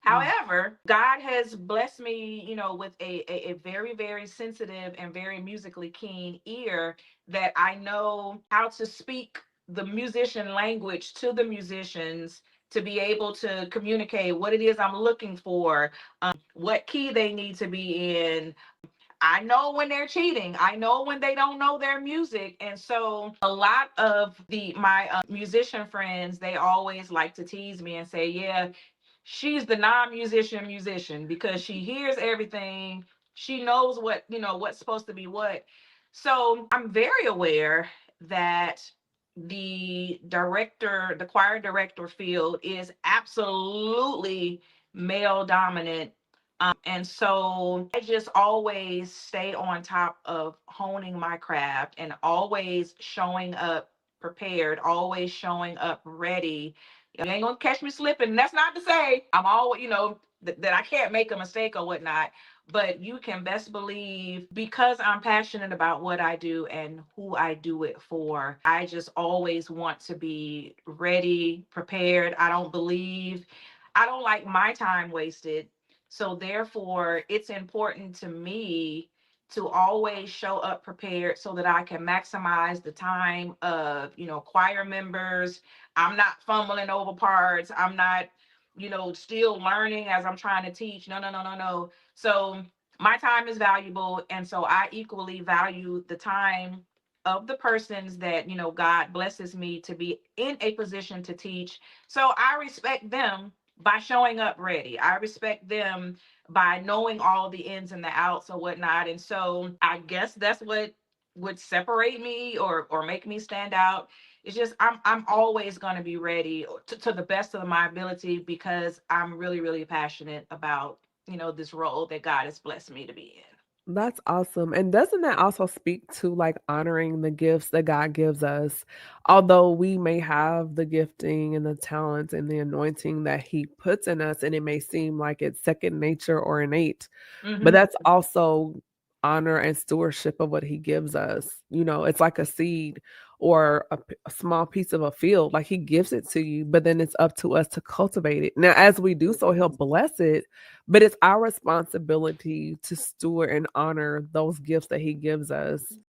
However, God has blessed me, with a very, very sensitive and very musically keen ear that I know how to speak the musician language to the musicians to be able to communicate what it is I'm looking for, what key they need to be in. I know when they're cheating. I know when they don't know their music. And so a lot of the my musician friends, they always like to tease me and say, "Yeah, she's the non-musician because she hears everything. She knows what's supposed to be what." So I'm very aware that the choir director field is absolutely male dominant. And so I just always stay on top of honing my craft and always showing up prepared, always showing up ready. You ain't gonna catch me slipping. That's not to say I'm always, that I can't make a mistake or whatnot. But you can best believe because I'm passionate about what I do and who I do it for, I just always want to be ready, prepared. I don't like my time wasted. So therefore, it's important to me to always show up prepared so that I can maximize the time of, choir members. I'm not fumbling over parts. I'm not, still learning as I'm trying to teach. No, no, no, no, no. So my time is valuable. And so I equally value the time of the persons that, God blesses me to be in a position to teach. So I respect them by showing up ready. I respect them by knowing all the ins and the outs or whatnot. And so I guess that's what would separate me or make me stand out. It's just I'm always going to be ready to the best of my ability because I'm really, really passionate about, this role that God has blessed me to be in. That's awesome. And doesn't that also speak to like honoring the gifts that God gives us? Although we may have the gifting and the talent and the anointing that He puts in us, and it may seem like it's second nature or innate, but Hmm. that's also honor and stewardship of what He gives us. It's like a seed or a small piece of a field. Like He gives it to you, but then it's up to us to cultivate it. Now, as we do so, He'll bless it, but it's our responsibility to steward and honor those gifts that He gives us.